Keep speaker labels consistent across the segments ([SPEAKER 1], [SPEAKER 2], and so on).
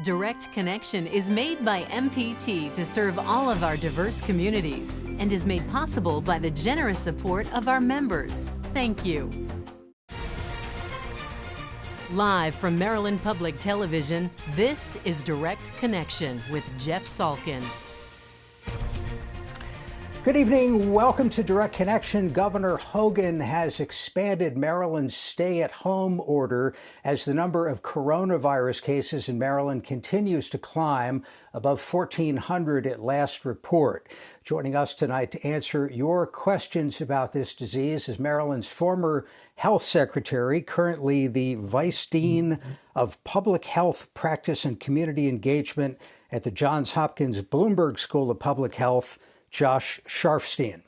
[SPEAKER 1] Direct Connection is made by MPT to serve all of our diverse communities and is made possible by the generous support of our members. Thank you. Live from Maryland Public Television, this is Direct Connection with Jeff Salkin.
[SPEAKER 2] Good evening. Welcome to Direct Connection. Governor Hogan has expanded Maryland's stay-at-home order as the number of coronavirus cases in Maryland continues to climb above 1,400 at last report. Joining us tonight to answer your questions about this disease is Maryland's former health secretary, currently the vice dean of public health practice and community engagement at the Johns Hopkins Bloomberg School of Public Health, Josh Sharfstein.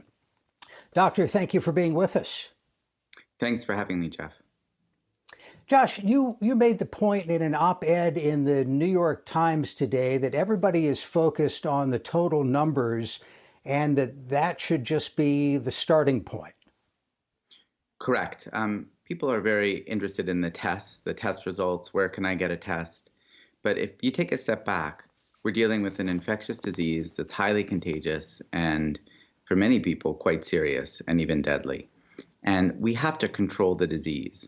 [SPEAKER 2] Doctor, thank you for being with us.
[SPEAKER 3] Thanks for having me, Jeff.
[SPEAKER 2] Josh, you made the point in an op-ed in the New York Times today that everybody is focused on the total numbers and that should just be the starting point.
[SPEAKER 3] Correct. People are very interested in the test results. Where can I get a test? But if you take a step back, we're dealing with an infectious disease that's highly contagious and, for many people, quite serious and even deadly. And we have to control the disease.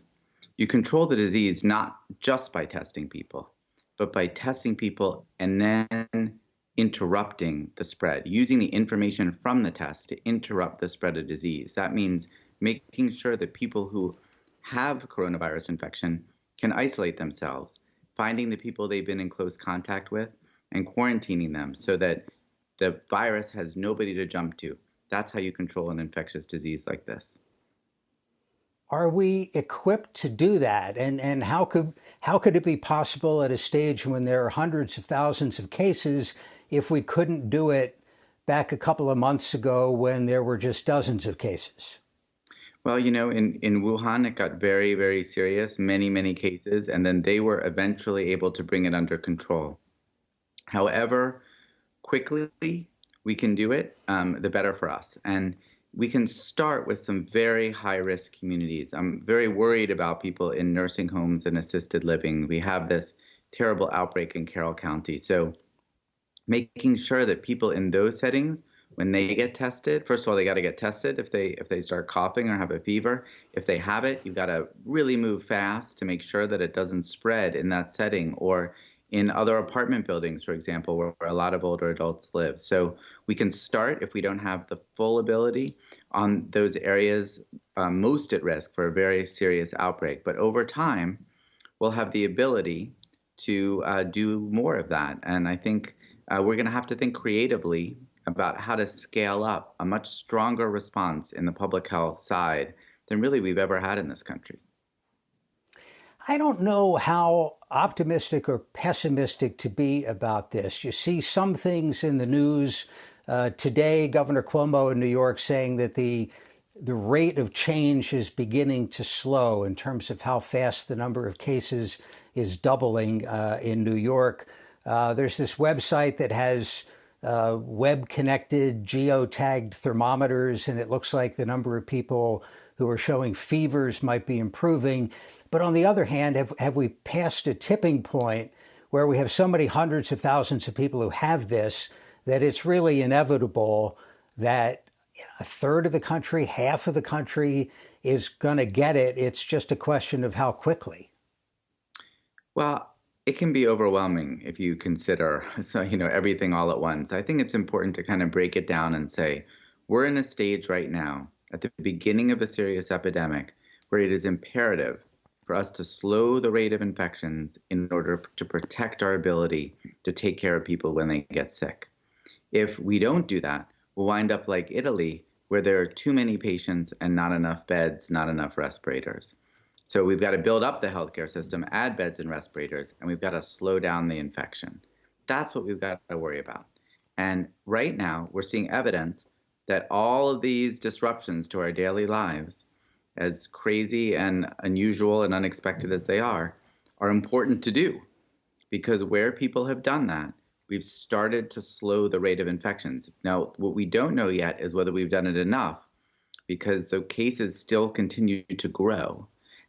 [SPEAKER 3] You control the disease not just by testing people, but by testing people and then interrupting the spread, using the information from the test to interrupt the spread of disease. That means making sure that people who have coronavirus infection can isolate themselves, finding the people they've been in close contact with, and quarantining them so that the virus has nobody to jump to. That's how you control an infectious disease like this.
[SPEAKER 2] Are we equipped to do that? And how could it be possible at a stage when there are hundreds of thousands of cases if we couldn't do it back a couple of months ago when there were just dozens of cases?
[SPEAKER 3] Well, in Wuhan, it got very, very serious, many, many cases, and then they were eventually able to bring it under control. However quickly we can do it, the better for us. And we can start with some very high-risk communities. I'm very worried about people in nursing homes and assisted living. We have this terrible outbreak in Carroll County. So making sure that people in those settings, when they get tested, first of all, they got to get tested if they start coughing or have a fever. If they have it, you've got to really move fast to make sure that it doesn't spread in that setting or in other apartment buildings, for example, where a lot of older adults live. So we can start, if we don't have the full ability, on those areas most at risk for a very serious outbreak. But over time, we'll have the ability to do more of that. And I think we're going to have to think creatively about how to scale up a much stronger response in the public health side than really we've ever had in this country.
[SPEAKER 2] I don't know how optimistic or pessimistic to be about this. You see some things in the news today, Governor Cuomo in New York saying that the rate of change is beginning to slow in terms of how fast the number of cases is doubling in New York. There's this website that has web-connected, geotagged thermometers, and it looks like the number of people who are showing fevers might be improving. But on the other hand, have we passed a tipping point where we have so many hundreds of thousands of people who have this that it's really inevitable that a third of the country, half of the country is going to get it? It's just a question of how quickly.
[SPEAKER 3] Well, it can be overwhelming if you consider everything all at once. I think it's important to kind of break it down and say, we're in a stage right now at the beginning of a serious epidemic where it is imperative for us to slow the rate of infections in order to protect our ability to take care of people when they get sick. If we don't do that, we'll wind up like Italy, where there are too many patients and not enough beds, not enough respirators. So we've got to build up the healthcare system, add beds and respirators, and we've got to slow down the infection. That's what we've got to worry about. And right now, we're seeing evidence that all of these disruptions to our daily lives, as crazy and unusual and unexpected as they are important to do. Because where people have done that, we've started to slow the rate of infections. Now, what we don't know yet is whether we've done it enough, because the cases still continue to grow.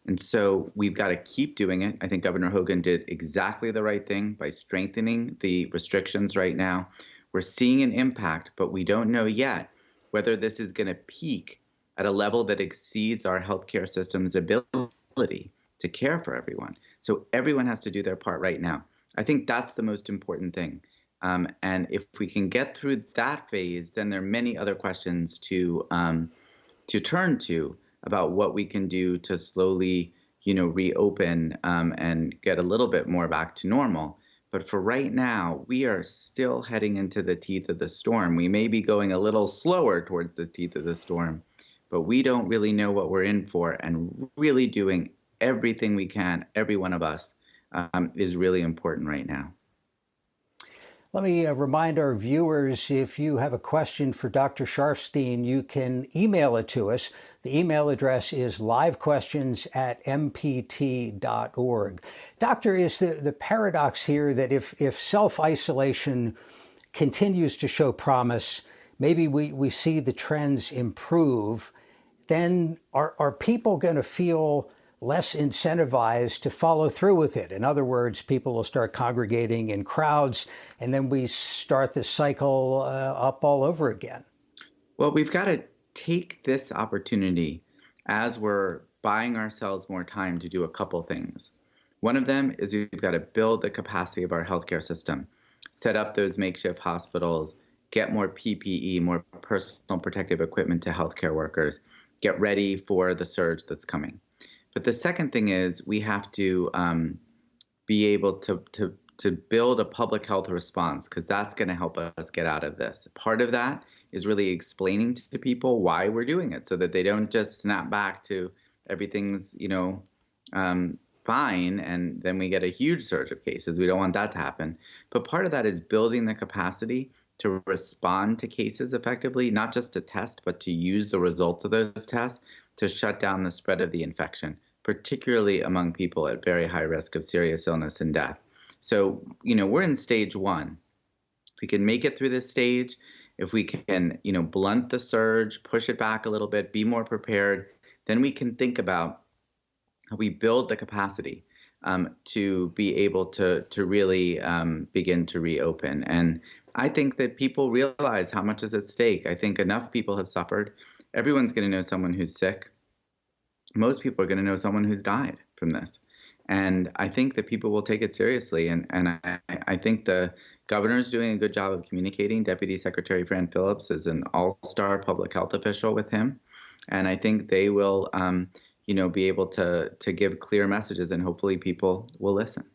[SPEAKER 3] And so we've got to keep doing it. I think Governor Hogan did exactly the right thing by strengthening the restrictions right now. We're seeing an impact, but we don't know yet whether this is going to peak at a level that exceeds our healthcare system's ability to care for everyone. So everyone has to do their part right now. I think that's the most important thing. And if we can get through that phase, then there are many other questions to turn to about what we can do to slowly, reopen and get a little bit more back to normal. But for right now, we are still heading into the teeth of the storm. We may be going a little slower towards the teeth of the storm, but we don't really know what we're in for, and really doing everything we can, every one of us, is really important right now.
[SPEAKER 2] Let me remind our viewers, if you have a question for Dr. Sharfstein, you can email it to us. The email address is livequestions@mpt.org. Doctor, is the paradox here that if self-isolation continues to show promise, maybe we see the trends improve, then are people going to feel less incentivized to follow through with it? In other words, people will start congregating in crowds, and then we start the cycle up all over again.
[SPEAKER 3] Well, we've got to take this opportunity as we're buying ourselves more time to do a couple things. One of them is we've got to build the capacity of our healthcare system, set up those makeshift hospitals, get more PPE, more personal protective equipment to healthcare workers, get ready for the surge that's coming. But the second thing is we have to be able to build a public health response, because that's going to help us get out of this. Part of that is really explaining to people why we're doing it, so that they don't just snap back to everything's fine, and then we get a huge surge of cases. We don't want that to happen. But part of that is building the capacity to respond to cases effectively, not just to test, but to use the results of those tests to shut down the spread of the infection, particularly among people at very high risk of serious illness and death. So, we're in stage one. If we can make it through this stage, if we can, blunt the surge, push it back a little bit, be more prepared, then we can think about how we build the capacity to be able to really begin to reopen. And I think that people realize how much is at stake. I think enough people have suffered. Everyone's going to know someone who's sick. Most people are going to know someone who's died from this. And I think that people will take it seriously. And I think the governor's doing a good job of communicating. Deputy Secretary Fran Phillips is an all-star public health official with him. And I think they will, be able to give clear messages, and hopefully people will listen.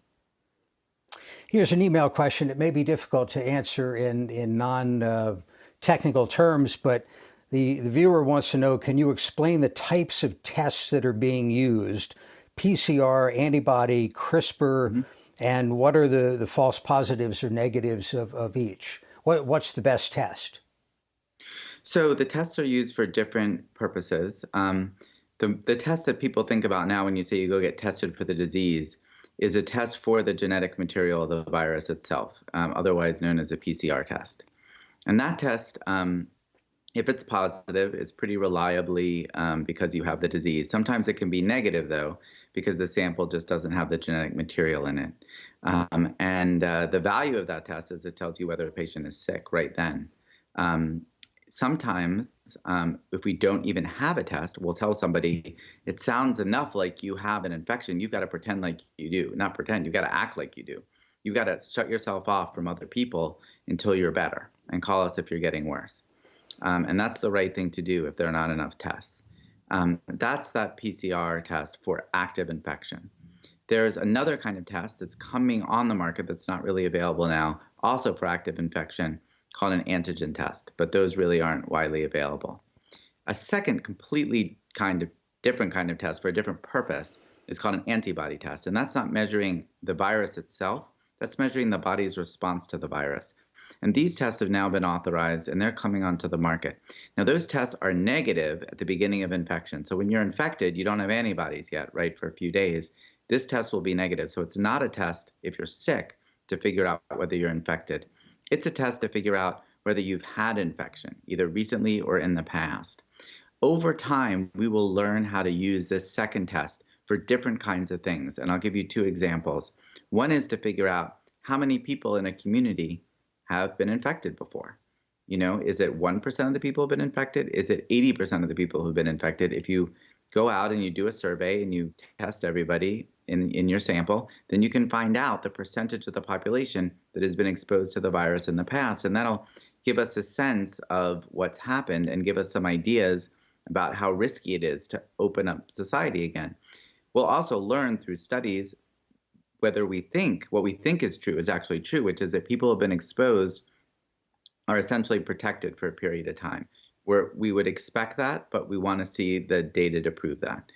[SPEAKER 2] Here's an email question. It may be difficult to answer in non-technical terms, but the viewer wants to know, can you explain the types of tests that are being used? PCR, antibody, CRISPR, and what are the false positives or negatives of each? What's the best test?
[SPEAKER 3] So the tests are used for different purposes. The test that people think about now when you say you go get tested for the disease is a test for the genetic material of the virus itself, otherwise known as a PCR test. And that test, if it's positive, is pretty reliably because you have the disease. Sometimes it can be negative, though, because the sample just doesn't have the genetic material in it. The value of that test is it tells you whether a patient is sick right then. Sometimes, if we don't even have a test, we'll tell somebody, it sounds enough like you have an infection. You've got to pretend like you do. Not pretend, you've got to act like you do. You've got to shut yourself off from other people until you're better, and call us if you're getting worse. And that's the right thing to do if there are not enough tests. That's that PCR test for active infection. There's another kind of test that's coming on the market that's not really available now, also for active infection, called an antigen test, but those really aren't widely available. A second completely different kind of test for a different purpose is called an antibody test, and that's not measuring the virus itself, that's measuring the body's response to the virus. And these tests have now been authorized, and they're coming onto the market. Now, those tests are negative at the beginning of infection. So when you're infected, you don't have antibodies yet, right, for a few days. This test will be negative. So it's not a test if you're sick to figure out whether you're infected. It's a test to figure out whether you've had infection, either recently or in the past. Over time, we will learn how to use this second test for different kinds of things. And I'll give you two examples. One is to figure out how many people in a community have been infected before. You know, is it 1% of the people have been infected? Is it 80% of the people who've been infected? If you go out and you do a survey and you test everybody in your sample, then you can find out the percentage of the population that has been exposed to the virus in the past. And that'll give us a sense of what's happened and give us some ideas about how risky it is to open up society again. We'll also learn through studies whether what we think is true is actually true, which is that people who have been exposed are essentially protected for a period of time. We would expect that, but we want to see the data to prove that.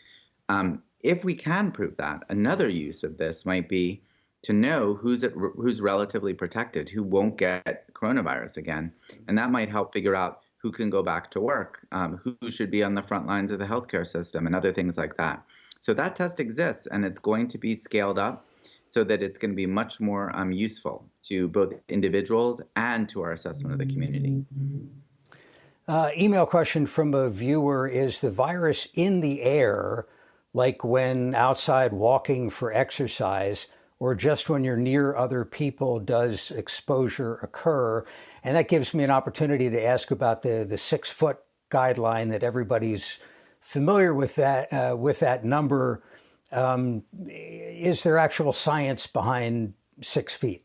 [SPEAKER 3] If we can prove that, another use of this might be to know who's relatively protected, who won't get coronavirus again, and that might help figure out who can go back to work, who should be on the front lines of the healthcare system, and other things like that. So that test exists, and it's going to be scaled up so that it's going to be much more useful to both individuals and to our assessment of the community.
[SPEAKER 2] Email question from a viewer: is the virus in the air, like when outside walking for exercise, or just when you're near other people does exposure occur? And that gives me an opportunity to ask about the 6-foot guideline that everybody's familiar with that number. Is there actual science behind 6 feet?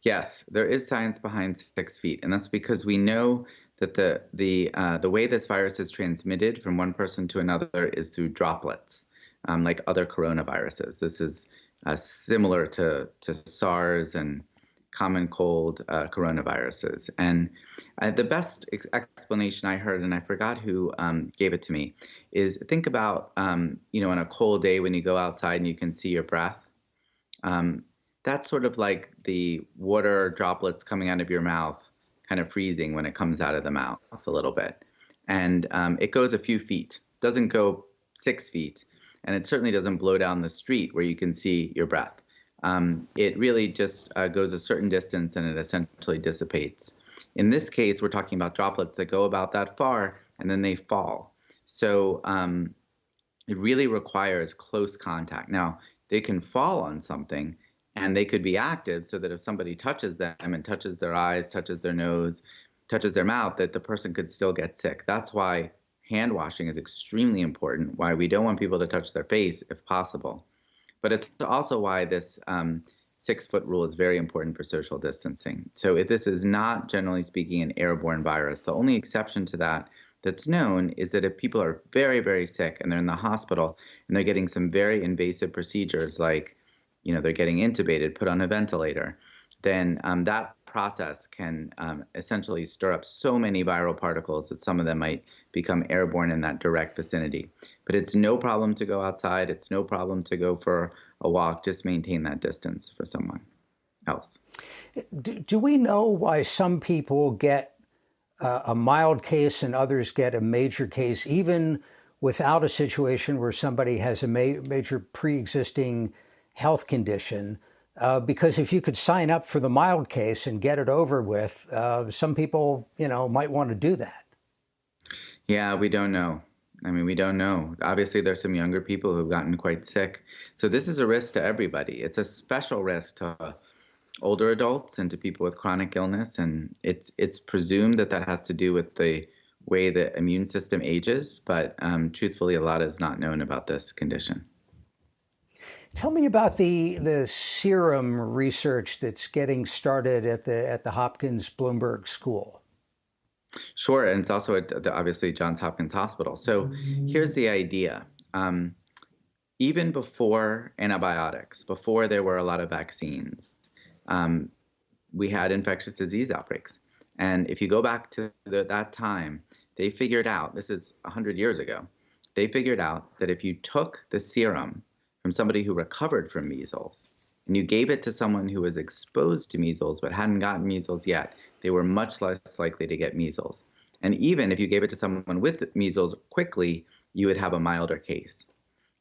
[SPEAKER 3] Yes, there is science behind 6 feet, and that's because we know that the way this virus is transmitted from one person to another is through droplets, like other coronaviruses. This is similar to SARS and common cold coronaviruses. And the best explanation I heard, and I forgot who gave it to me, is think about, on a cold day when you go outside and you can see your breath. That's sort of like the water droplets coming out of your mouth kind of freezing when it comes out of the mouth a little bit. And it goes a few feet, doesn't go 6 feet, and it certainly doesn't blow down the street where you can see your breath. It really just goes a certain distance and it essentially dissipates. In this case, we're talking about droplets that go about that far and then they fall. So it really requires close contact. Now, they can fall on something and they could be active so that if somebody touches them and touches their eyes, touches their nose, touches their mouth, that the person could still get sick. That's why hand washing is extremely important, why we don't want people to touch their face if possible. But it's also why this 6-foot rule is very important for social distancing. So if this is not, generally speaking, an airborne virus, the only exception to that that's known is that if people are very, very sick and they're in the hospital and they're getting some very invasive procedures like, they're getting intubated, put on a ventilator, then that process can essentially stir up so many viral particles that some of them might become airborne in that direct vicinity. But it's no problem to go outside. It's no problem to go for a walk. Just maintain that distance for someone else.
[SPEAKER 2] Do we know why some people get a mild case and others get a major case, even without a situation where somebody has a major pre-existing health condition? Because if you could sign up for the mild case and get it over with, some people, might want to do that.
[SPEAKER 3] Yeah, we don't know. We don't know. Obviously, there's some younger people who've gotten quite sick. So this is a risk to everybody. It's a special risk to older adults and to people with chronic illness. And it's presumed that has to do with the way the immune system ages. But truthfully, a lot is not known about this condition.
[SPEAKER 2] Tell me about the serum research that's getting started at the Hopkins Bloomberg School.
[SPEAKER 3] Sure, and it's also at obviously Johns Hopkins Hospital. So here's the idea. Even before antibiotics, before there were a lot of vaccines, we had infectious disease outbreaks. And if you go back to that time, they figured out, this is 100 years ago, they figured out that if you took the serum from somebody who recovered from measles, and you gave it to someone who was exposed to measles but hadn't gotten measles yet, they were much less likely to get measles. And even if you gave it to someone with measles quickly, you would have a milder case.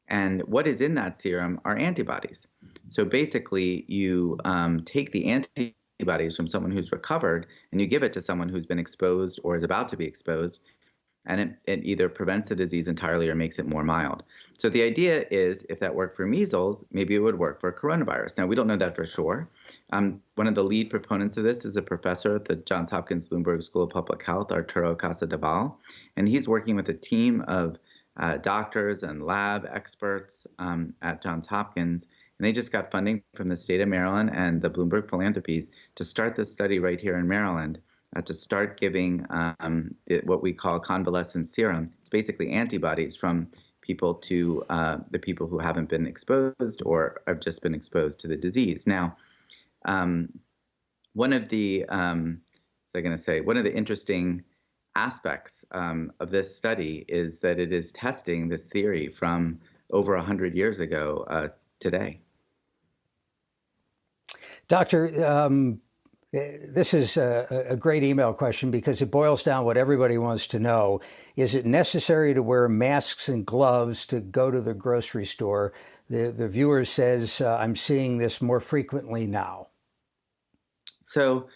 [SPEAKER 3] And what is in that serum are antibodies. So basically, you take the antibodies from someone who's recovered, and you give it to someone who's been exposed or is about to be exposed. and it either prevents the disease entirely or makes it more mild. So the idea is if that worked for measles, maybe it would work for coronavirus. Now, we don't know that for sure. One of the lead proponents of this is a professor at the Johns Hopkins Bloomberg School of Public Health, Arturo Casadevall, and he's working with a team of doctors and lab experts at Johns Hopkins. And they just got funding from the state of Maryland and the Bloomberg Philanthropies to start this study right here in Maryland, to start giving what we call convalescent serum. It's basically antibodies from people to the people who haven't been exposed or have just been exposed to the disease. Now, one of the interesting aspects of this study is that it is testing this theory from over 100 years ago today.
[SPEAKER 2] Doctor, this is a great email question because it boils down what everybody wants to know. Is it necessary to wear masks and gloves to go to the grocery store? The viewer says, I'm seeing this more frequently now.
[SPEAKER 3] So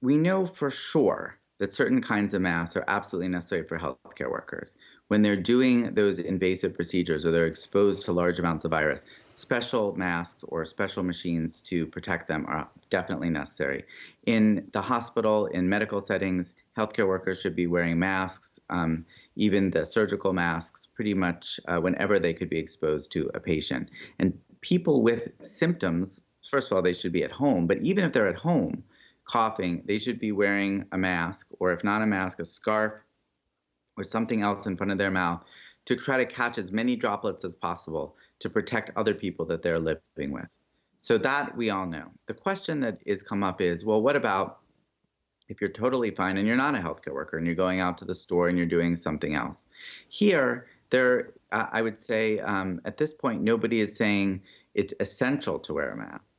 [SPEAKER 3] we know for sure that certain kinds of masks are absolutely necessary for healthcare workers. When they're doing those invasive procedures or they're exposed to large amounts of virus, special masks or special machines to protect them are definitely necessary. In the hospital, in medical settings, healthcare workers should be wearing masks, even the surgical masks, pretty much whenever they could be exposed to a patient. And people with symptoms, first of all, they should be at home, but even if they're at home coughing, they should be wearing a mask, or if not a mask, a scarf or something else in front of their mouth to try to catch as many droplets as possible to protect other people that they're living with. So that we all know. The question that is come up is, well, what about if you're totally fine and you're not a healthcare worker and you're going out to the store and you're doing something else? Here, I would say at this point, nobody is saying it's essential to wear a mask.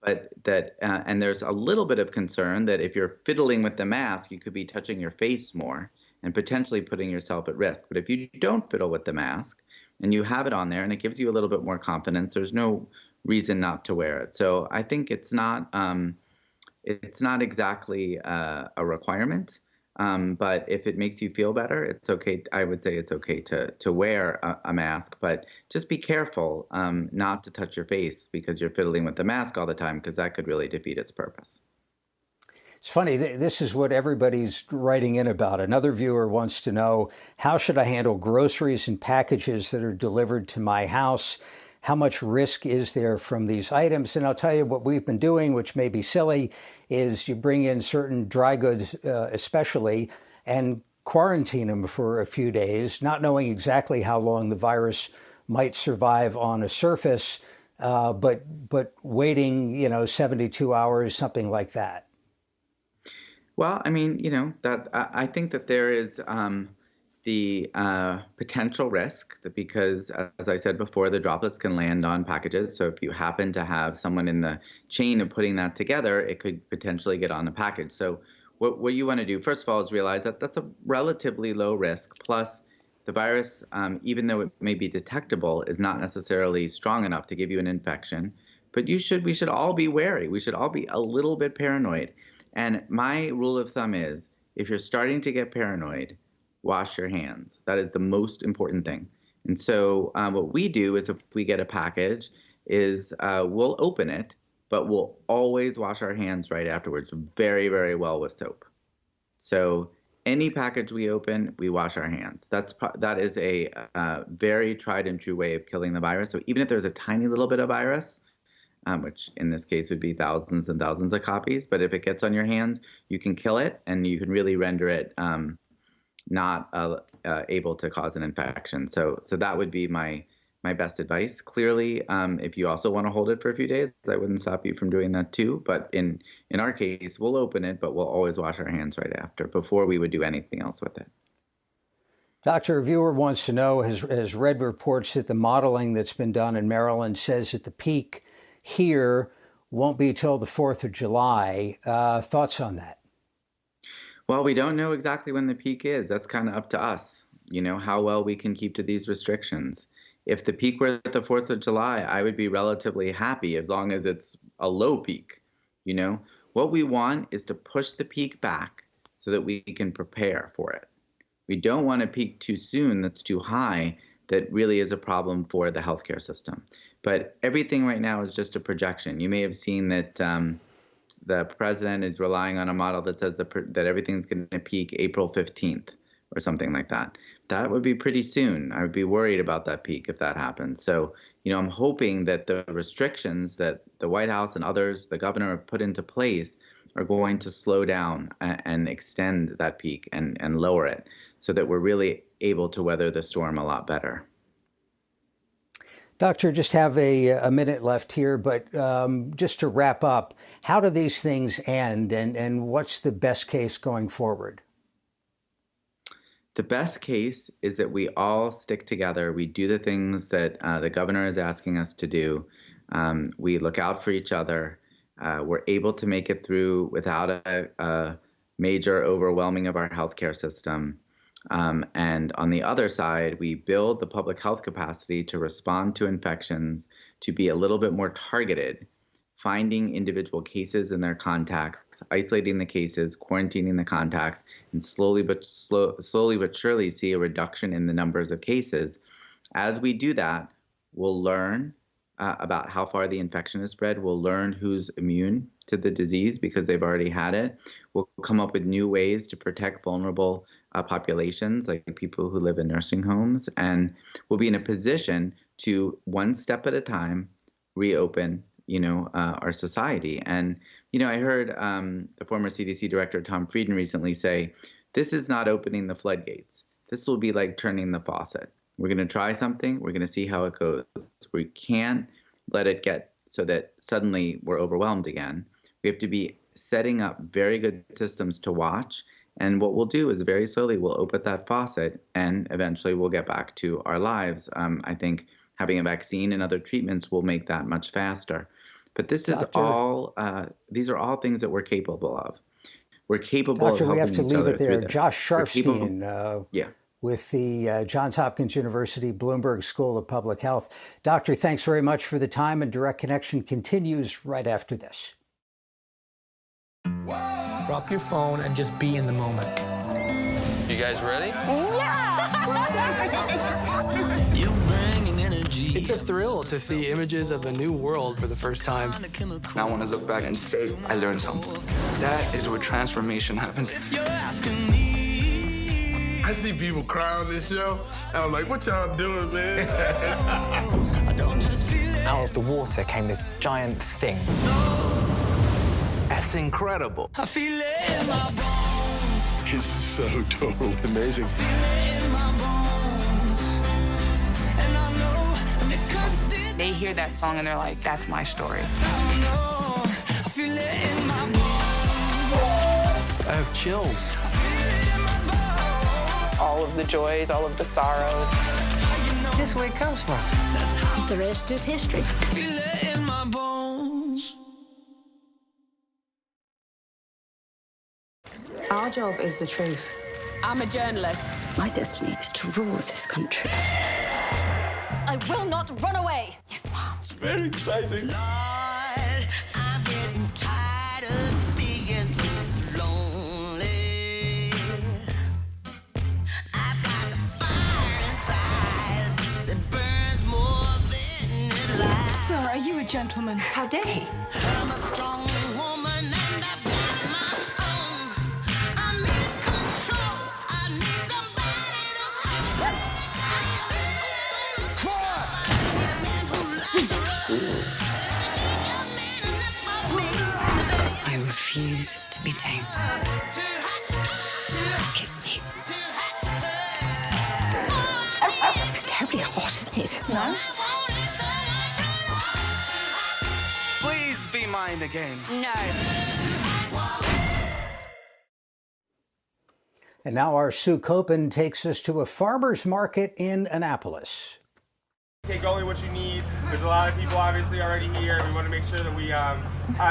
[SPEAKER 3] And there's a little bit of concern that if you're fiddling with the mask, you could be touching your face more and potentially putting yourself at risk. But if you don't fiddle with the mask and you have it on there and it gives you a little bit more confidence, there's no reason not to wear it. So I think it's not exactly a requirement, but if it makes you feel better, it's okay. I would say it's okay to wear a mask, but just be careful not to touch your face because you're fiddling with the mask all the time, because that could really defeat its purpose.
[SPEAKER 2] It's funny, this is what everybody's writing in about. Another viewer wants to know, how should I handle groceries and packages that are delivered to my house? How much risk is there from these items? And I'll tell you what we've been doing, which may be silly, is you bring in certain dry goods especially and quarantine them for a few days, not knowing exactly how long the virus might survive on a surface, but waiting, 72 hours, something like that.
[SPEAKER 3] Well, I mean, that I think that there is the potential risk that because, as I said before, the droplets can land on packages. So if you happen to have someone in the chain of putting that together, it could potentially get on the package. So what you want to do, first of all, is realize that that's a relatively low risk. Plus, the virus, even though it may be detectable, is not necessarily strong enough to give you an infection. But we should all be wary. We should all be a little bit paranoid. And my rule of thumb is, if you're starting to get paranoid, wash your hands. That is the most important thing. And so what we do is if we get a package is we'll open it, but we'll always wash our hands right afterwards very, very well with soap. So any package we open, we wash our hands. That is a very tried and true way of killing the virus. So even if there's a tiny little bit of virus, which in this case would be thousands and thousands of copies. But if it gets on your hands, you can kill it and you can really render it not able to cause an infection. So that would be my best advice. Clearly, if you also want to hold it for a few days, I wouldn't stop you from doing that too. But in our case, we'll open it, but we'll always wash our hands right after before we would do anything else with it.
[SPEAKER 2] Doctor, a viewer wants to know, has read reports that the modeling that's been done in Maryland says that the peak here won't be till the 4th of July. Thoughts on that?
[SPEAKER 3] Well, we don't know exactly when the peak is. That's kind of up to us, how well we can keep to these restrictions. If the peak were at the 4th of July, I would be relatively happy as long as it's a low peak. What we want is to push the peak back so that we can prepare for it. We don't want to peak too soon that's too high, that really is a problem for the healthcare system. But everything right now is just a projection. You may have seen that the president is relying on a model that says that everything's going to peak April 15th or something like that. That would be pretty soon. I would be worried about that peak if that happens. So, I'm hoping that the restrictions that the White House and others, the governor, have put into place are going to slow down and extend that peak and lower it so that we're really able to weather the storm a lot better.
[SPEAKER 2] Doctor, just have a minute left here, but just to wrap up, how do these things end and what's the best case going forward?
[SPEAKER 3] The best case is that we all stick together. We do the things that the governor is asking us to do. We look out for each other. We're able to make it through without a major overwhelming of our healthcare system. And on the other side, we build the public health capacity to respond to infections, to be a little bit more targeted, finding individual cases and their contacts, isolating the cases, quarantining the contacts, and slowly but surely see a reduction in the numbers of cases. As we do that, we'll learn about how far the infection has spread. We'll learn who's immune to the disease because they've already had it. We'll come up with new ways to protect vulnerable populations, like people who live in nursing homes, and we'll be in a position to, one step at a time, reopen our society. And, I heard the former CDC director, Tom Frieden, recently say, this is not opening the floodgates. This will be like turning the faucet. We're going to try something. We're going to see how it goes. We can't let it get so that suddenly we're overwhelmed again. We have to be setting up very good systems to watch. And what we'll do is very slowly we'll open that faucet and eventually we'll get back to our lives. I think having a vaccine and other treatments will make that much faster. But this is these are all things that we're capable of. We're capable of helping each other through this. Doctor, we have to leave it there.
[SPEAKER 2] Josh Sharfstein, with the Johns Hopkins University Bloomberg School of Public Health. Doctor, thanks very much for the time, and Direct Connection continues right after this.
[SPEAKER 4] Drop your phone and just be in the moment.
[SPEAKER 5] You guys ready?
[SPEAKER 6] It's a thrill to see images of a new world for the first time.
[SPEAKER 5] I want to look back and say, I learned something. That is where transformation happens.
[SPEAKER 7] I see people cry on this show, and I'm like, what y'all doing, man?
[SPEAKER 4] Out of the water came this giant thing.
[SPEAKER 7] That's incredible.
[SPEAKER 8] I feel it in my bones.
[SPEAKER 7] It's so totally amazing.
[SPEAKER 8] Feel it in my bones. And I know it constant.
[SPEAKER 9] They hear that song and they're like, that's my story.
[SPEAKER 8] I feel it in my bones.
[SPEAKER 4] I have chills.
[SPEAKER 8] I feel it in my bones.
[SPEAKER 9] All of the joys, all of the sorrows.
[SPEAKER 4] This is where it comes from.
[SPEAKER 10] The rest is history.
[SPEAKER 8] I feel it in my bones.
[SPEAKER 10] Our job is the truth.
[SPEAKER 9] I'm a journalist.
[SPEAKER 10] My destiny is to rule this country.
[SPEAKER 9] I will not run away.
[SPEAKER 10] Yes, Mom.
[SPEAKER 7] It's very exciting.
[SPEAKER 8] Lord, I'm getting tired of being so lonely. I've got the fire inside that burns more than it lights.
[SPEAKER 10] Sir, are you a gentleman? How dare he?
[SPEAKER 8] I'm a strong woman and I've got my own. I'm in control. I need somebody to hold. I need a man who likes to run. A man enough for me.
[SPEAKER 10] I refuse to be tamed.
[SPEAKER 8] Too hot,
[SPEAKER 10] Kiss me.
[SPEAKER 8] too hot.
[SPEAKER 10] It's terribly hot, isn't it? No?
[SPEAKER 8] I want it so much.
[SPEAKER 5] Please be mine again.
[SPEAKER 2] And now our Sue Copen takes us to a farmer's market in Annapolis.
[SPEAKER 11] Take only what you need. There's a lot of people obviously already here. We want to make sure that we have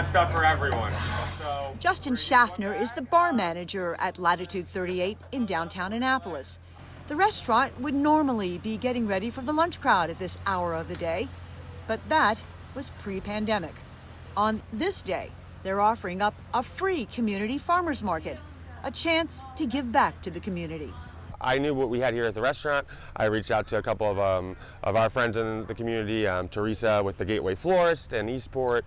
[SPEAKER 11] stuff for everyone. So
[SPEAKER 12] Justin Schaffner is the bar manager at Latitude 38 in downtown Annapolis. The restaurant would normally be getting ready for the lunch crowd at this hour of the day, but that was pre-pandemic. On this day, they're offering up a free community farmers market, a chance to give back to the community.
[SPEAKER 11] I knew what we had here at the restaurant. I reached out to a couple of our friends in the community, Teresa with the Gateway Florist in Eastport,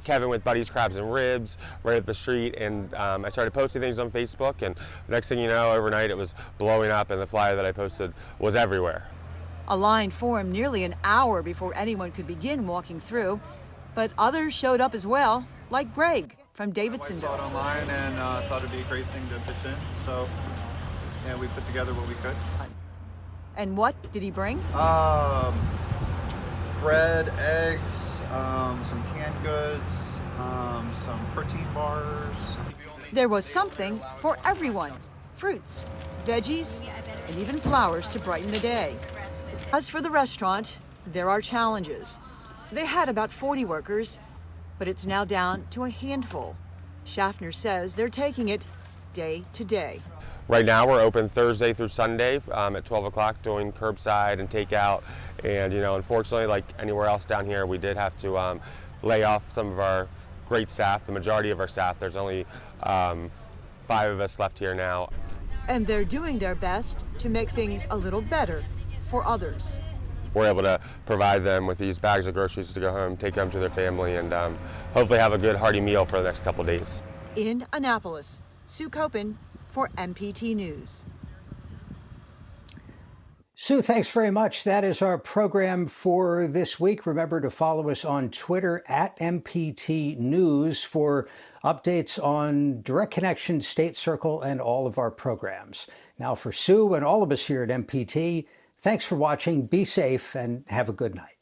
[SPEAKER 11] Kevin with Buddy's Crabs and Ribs right up the street, and I started posting things on Facebook, and the next thing you know, overnight it was blowing up, and the flyer that I posted was everywhere.
[SPEAKER 12] A line formed nearly an hour before anyone could begin walking through, but others showed up as well, like Greg from Davidsonville.
[SPEAKER 13] I saw it online and thought it'd be a great thing to pitch in, so yeah, we put together what we could.
[SPEAKER 12] And what did he bring?
[SPEAKER 13] Bread, eggs, some canned goods, some protein bars.
[SPEAKER 12] There was something for everyone. Fruits, veggies, and even flowers to brighten the day. As for the restaurant, there are challenges. They had about 40 workers, but it's now down to a handful. Schaffner says they're taking it day to day.
[SPEAKER 11] Right now we're open Thursday through Sunday at 12 o'clock doing curbside and takeout. And unfortunately, like anywhere else down here, we did have to lay off some of our great staff, the majority of our staff. There's only 5 of us left here now.
[SPEAKER 12] And they're doing their best to make things a little better for others.
[SPEAKER 11] We're able to provide them with these bags of groceries to go home, take them to their family, and hopefully have a good hearty meal for the next couple days.
[SPEAKER 12] In Annapolis, Sue Copen for MPT News.
[SPEAKER 2] Sue, thanks very much. That is our program for this week. Remember to follow us on Twitter at MPT News for updates on Direct Connection, State Circle, and all of our programs. Now for Sue and all of us here at MPT, thanks for watching. Be safe and have a good night.